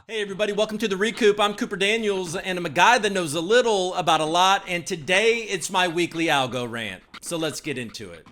Hey everybody, welcome to the ReCoop. I'm Cooper Daniels and I'm a guy that knows a little about a lot, and today it's my weekly algo rant. So let's get into it.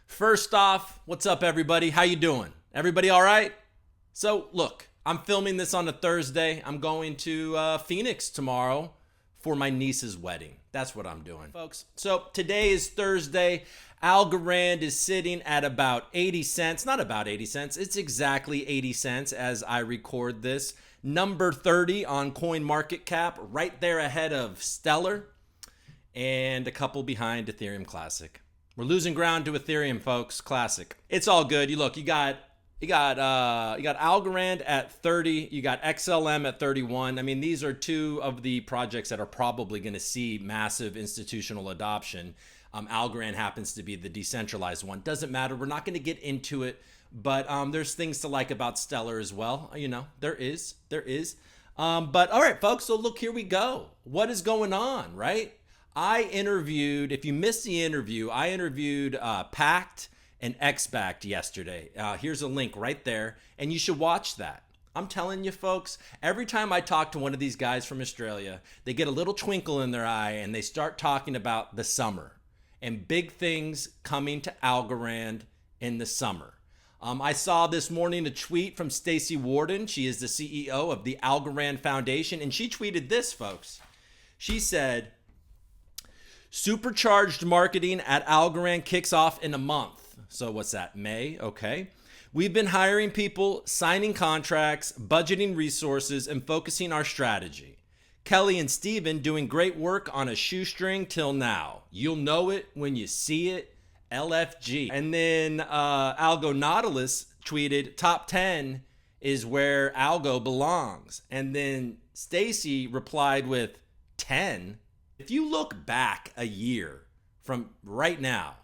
First off, what's up everybody? How you doing? Everybody all right? So look, I'm filming this on a Thursday. I'm going to Phoenix tomorrow for my niece's wedding. That's what I'm doing, folks. So today is Thursday. Algorand is sitting at about 80 cents. Not about 80 cents. It's exactly 80 cents as I record this. Number 30 on CoinMarketCap, right there ahead of Stellar and a couple behind Ethereum Classic. We're losing ground to Ethereum, folks. Classic. It's all good. You got Algorand at 30. You got XLM at 31. I mean, these are two of the projects that are probably going to see massive institutional adoption. Algorand happens to be the decentralized one. Doesn't matter. We're not going to get into it, but there's things to like about Stellar as well. You know, there is. But all right, folks. So look, here we go. What is going on, right? I interviewed. If you missed the interview, I interviewed Pact and XBacked yesterday. Here's a link right there, and you should watch that. I'm telling you, folks, every time I talk to one of these guys from Australia, they get a little twinkle in their eye and they start talking about the summer and big things coming to Algorand in the summer. I saw this morning a tweet from Stacey Warden. She is the CEO of the Algorand Foundation, and she tweeted this, folks. She said, "Supercharged marketing at Algorand kicks off in a month." So what's that, May? Okay. "We've been hiring people, signing contracts, budgeting resources, and focusing our strategy. Kelly and Steven doing great work on a shoestring till now. You'll know it when you see it. LFG." And then Algo Nautilus tweeted, "Top 10 is where Algo belongs." And then Stacy replied with 10. If you look back a year from right now,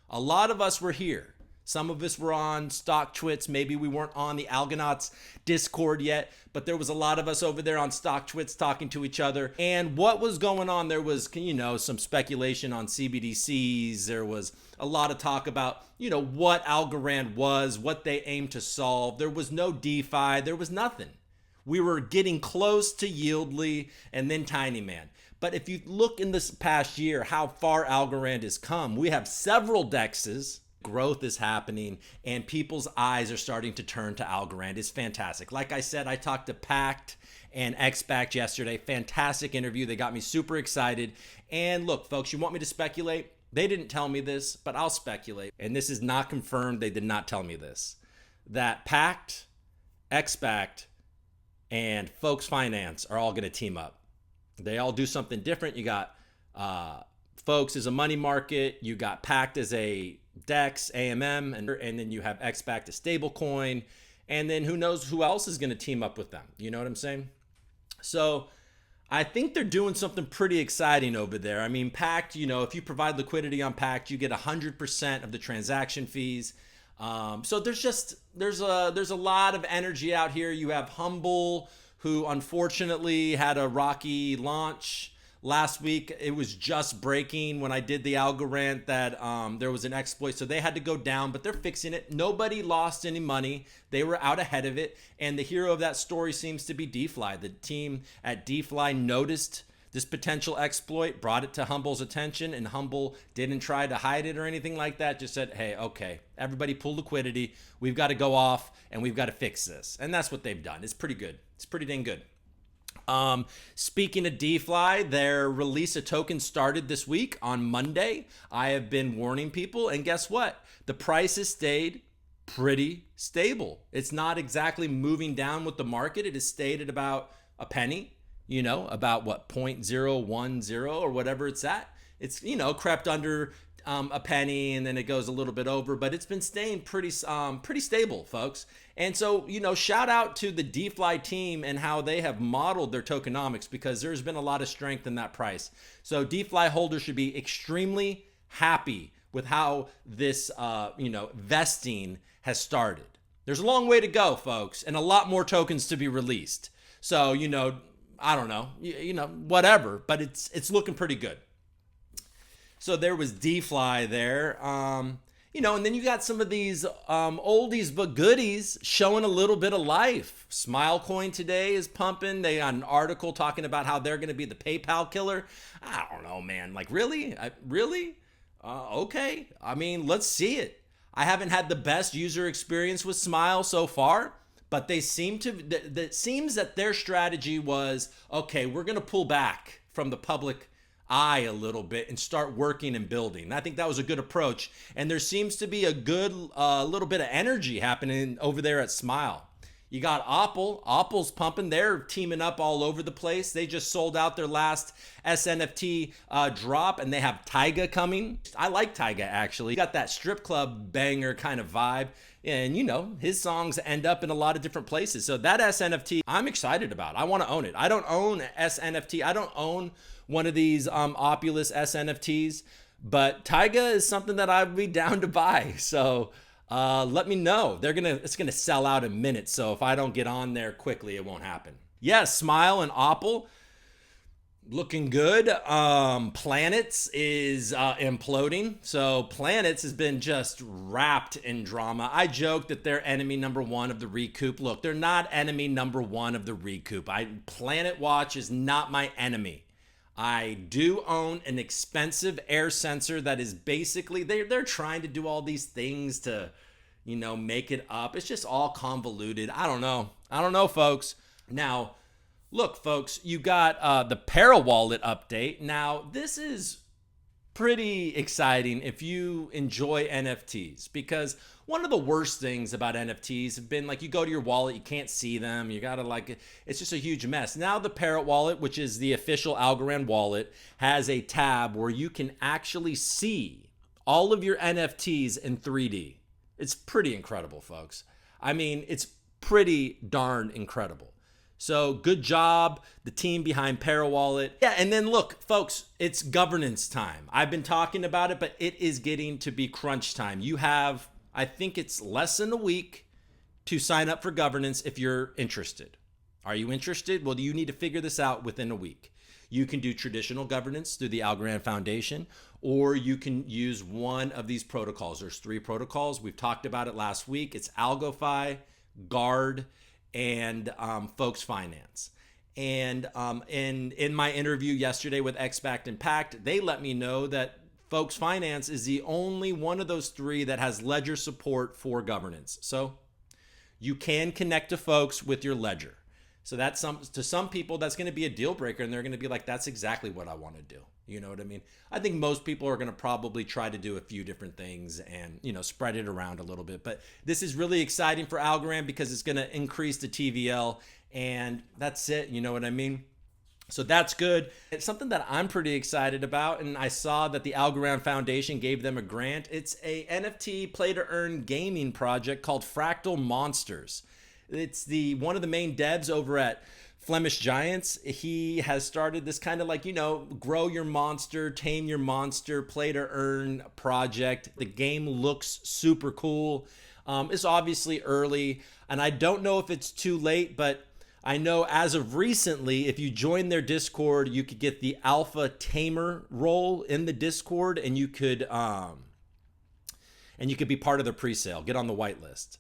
a lot of us were here. Some of us were on Stock Twits. Maybe we weren't on the Algonauts Discord yet, but there was a lot of us over there on Stock Twits talking to each other. And what was going on? There was, some speculation on CBDCs. There was a lot of talk about, what Algorand was, what they aimed to solve. There was no DeFi. There was nothing. We were getting close to Yieldly and then Tiny Man. But if you look in this past year, how far Algorand has come, we have several DEXs. Growth is happening and people's eyes are starting to turn to Algorand. It's fantastic. Like I said, I talked to Pact and XBacked yesterday. Fantastic interview. They got me super excited. And look, folks, you want me to speculate? They didn't tell me this, but I'll speculate. And this is not confirmed. They did not tell me this. That Pact, XBacked, and Folks Finance are all going to team up. They all do something different. You got Folks as a money market. You got Pact as a DEX, AMM, and then you have XBacked a stable coin. And then who knows who else is going to team up with them. You know what I'm saying? So I think they're doing something pretty exciting over there. I mean, Pact, if you provide liquidity on Pact, you get 100% of the transaction fees. So there's a lot of energy out here. You have Humble, who unfortunately had a rocky launch. Last week, it was just breaking when I did the AlgoRANT that there was an exploit. So they had to go down, but they're fixing it. Nobody lost any money. They were out ahead of it. And the hero of that story seems to be DeFi. The team at DeFi noticed this potential exploit, brought it to Humble's attention, and Humble didn't try to hide it or anything like that. Just said, hey, okay, everybody pull liquidity. We've got to go off and we've got to fix this. And that's what they've done. It's pretty good. It's pretty dang good. Speaking of DeFi, their release of tokens started this week on Monday. I have been warning people, and guess what? The price has stayed pretty stable. It's not exactly moving down with the market. It has stayed at about a penny, about what, 0.010 or whatever it's at. It's, crept under a penny and then it goes a little bit over, but it's been staying pretty stable, folks. And so, shout out to the DeFi team and how they have modeled their tokenomics, because there's been a lot of strength in that price. So DeFi holders should be extremely happy with how this, vesting has started. There's a long way to go, folks, and a lot more tokens to be released. So, I don't know, whatever, but it's looking pretty good. So there was DeFi there. And then you got some of these oldies but goodies showing a little bit of life. Smilecoin today is pumping. They got an article talking about how they're going to be the PayPal killer. I don't know, man. Like, really? Really? Okay. I mean, let's see it. I haven't had the best user experience with Smile so far, but they seem to, it seems that their strategy was, okay, we're going to pull back from the public eye a little bit and start working and building. And I think that was a good approach. And there seems to be a good little bit of energy happening over there at Smile. You got Opal. Opal's pumping. They're teaming up all over the place. They just sold out their last SNFT drop, and they have Tyga coming. I like Tyga, actually. You got that strip club banger kind of vibe. And, his songs end up in a lot of different places. So that SNFT, I'm excited about. I want to own it. I don't own SNFT. I don't own one of these Opulus SNFTs, but Tyga is something that I'd be down to buy. So let me know. It's gonna sell out in minutes. So if I don't get on there quickly, it won't happen. Yeah, Smile and Opal looking good. Planets is imploding. So Planets has been just wrapped in drama. I joke that they're enemy number one of the ReCoop. Look, they're not enemy number one of the ReCoop. Planet Watch is not my enemy. I do own an expensive air sensor that is basically, they're trying to do all these things to, make it up. It's just all convoluted. I don't know, folks. Now, look, folks, you got the Wallet update. Now, this is pretty exciting if you enjoy NFTs, because one of the worst things about NFTs have been, like, you go to your wallet, you can't see them, you gotta, it's just a huge mess. Now the Parrot Wallet, which is the official Algorand wallet, has a tab where you can actually see all of your NFTs in 3D. It's pretty incredible, folks. I mean, it's pretty darn incredible. So good job, the team behind Parrot Wallet. Yeah, and then look, folks, it's governance time. I've been talking about it, but it is getting to be crunch time. You have, I think it's less than a week to sign up for governance if you're interested. Are you interested? Well, you need to figure this out within a week. You can do traditional governance through the Algorand Foundation, or you can use one of these protocols. There's 3 protocols. We've talked about it last week. It's AlgoFi, Guard, and Folks Finance. And in my interview yesterday with XBacked Impact, they let me know that Folks Finance is the only one of those 3 that has ledger support for governance. So you can connect to Folks with your ledger. So that's to some people, that's going to be a deal breaker, and they're going to be like, that's exactly what I want to do. You know what I mean? I think most people are going to probably try to do a few different things and, spread it around a little bit. But this is really exciting for Algorand because it's going to increase the TVL, and that's it. You know what I mean? So that's good. It's something that I'm pretty excited about, and I saw that the Algorand Foundation gave them a grant. It's a NFT play-to-earn gaming project called Fractal Monsters. It's one of the main devs over at Flemish Giants. He has started this kind of grow your monster, tame your monster, play to earn project. The game looks super cool. It's obviously early, and I don't know if it's too late, but I know as of recently, if you join their Discord, you could get the alpha tamer role in the Discord, and you could be part of the pre-sale, get on the whitelist.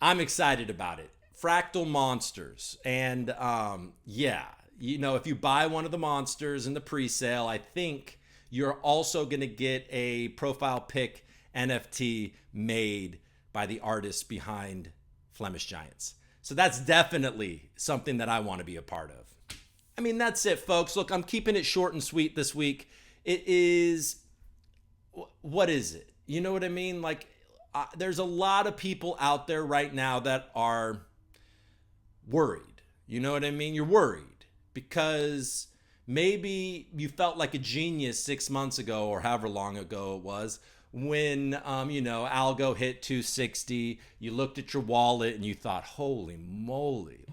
I'm excited about it. Fractal Monsters. And if you buy one of the monsters in the pre-sale, I think you're also going to get a profile pic NFT made by the artist behind Flemish Giants. So that's definitely something that I want to be a part of. I mean, that's it, folks. Look, I'm keeping it short and sweet this week. It is, what is it? You know what I mean? There's a lot of people out there right now that are worried. You know what I mean? You're worried because maybe you felt like a genius 6 months ago or however long ago it was when, ALGO hit 260. You looked at your wallet and you thought, holy moly,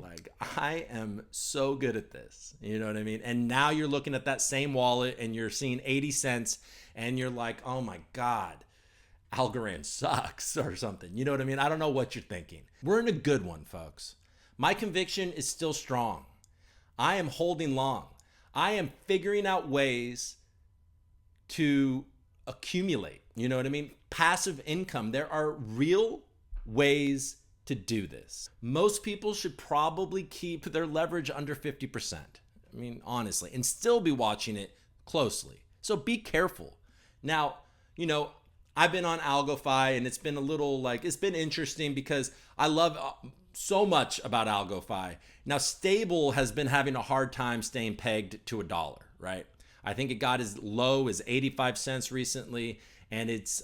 I am so good at this. You know what I mean? And now you're looking at that same wallet and you're seeing 80 cents and you're like, oh my God, Algorand sucks or something. You know what I mean? I don't know what you're thinking. We're in a good one, folks. My conviction is still strong. I am holding long. I am figuring out ways to accumulate. You know what I mean? Passive income. There are real ways to do this. Most people should probably keep their leverage under 50%. I mean, honestly, and still be watching it closely. So be careful. Now, you know, I've been on AlgoFi and it's been a little like, it's been interesting because I love so much about AlgoFi. Now, stable has been having a hard time staying pegged to $1, right? I think it got as low as 85 cents recently, and it's,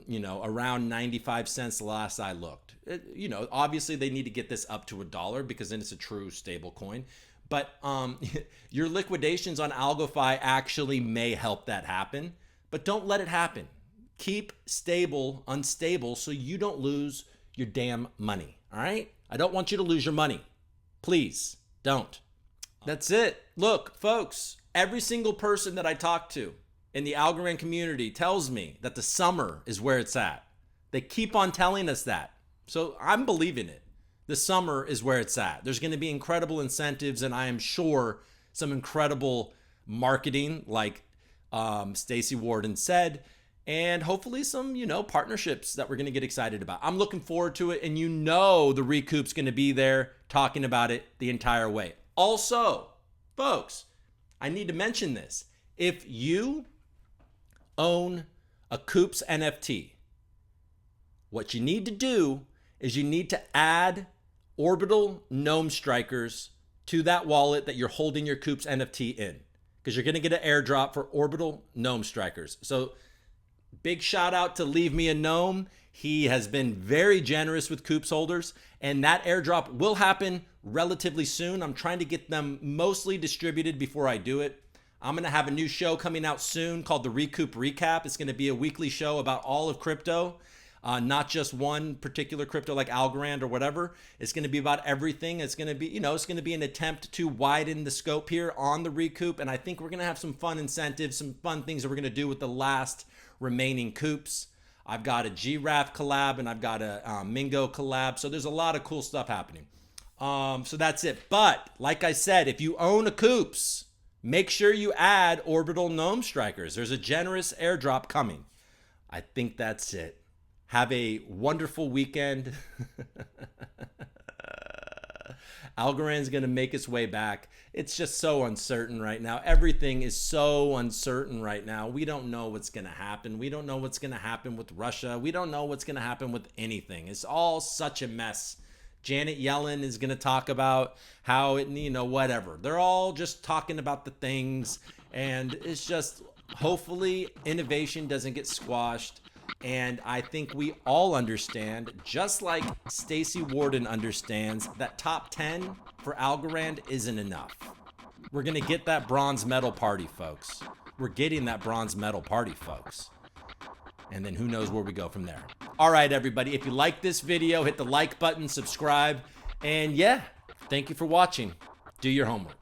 you know, around 95 cents the last I looked. You know, obviously they need to get this up to $1 because then it's a true stable coin. But your liquidations on AlgoFi actually may help that happen, but don't let it happen. Keep stable, unstable, so you don't lose your damn money, all right? I don't want you to lose your money. Please, don't. That's it. Look, folks, every single person that I talk to in the Algorand community tells me that the summer is where it's at. They keep on telling us that. So I'm believing it. The summer is where it's at. There's going to be incredible incentives, and I am sure some incredible marketing, like Stacey Warden said, and hopefully some, you know, partnerships that we're going to get excited about. I'm looking forward to it, and you know the ReCoop's going to be there talking about it the entire way. Also, folks, I need to mention this. If you own a Coops NFT, what you need to do is you need to add orbital gnome strikers to that wallet that you're holding your Coops NFT in, because you're going to get an airdrop for orbital gnome strikers. So big shout out to Leave Me a Gnome. He has been very generous with Coops holders, and that airdrop will happen relatively soon. I'm trying to get them mostly distributed before I do it. I'm going to have a new show coming out soon called the ReCoop Recap. It's going to be a weekly show about all of crypto, not just one particular crypto like Algorand or whatever. It's going to be about everything. It's going to be, you know, it's going to be an attempt to widen the scope here on the ReCoop. And I think we're going to have some fun incentives, some fun things that we're going to do with the last remaining Coops. I've got a GRAF collab and I've got a Mingo collab. So there's a lot of cool stuff happening. So that's it. But like I said, if you own a Coops, make sure you add orbital gnome strikers. There's a generous airdrop coming. I think that's it. Have a wonderful weekend. Algorand's going to make its way back. It's just so uncertain right now. Everything is so uncertain right now. We don't know what's going to happen. We don't know what's going to happen with Russia. We don't know what's going to happen with anything. It's all such a mess. Janet Yellen is going to talk about how it, you know, whatever. They're all just talking about the things, and it's just, hopefully innovation doesn't get squashed. And I think we all understand, just like Stacey Warden understands, that top 10 for Algorand isn't enough. We're going to get that bronze medal party, folks. We're getting that bronze medal party, folks. And then who knows where we go from there. All right, everybody. If you like this video, hit the like button, subscribe. And yeah, thank you for watching. Do your homework.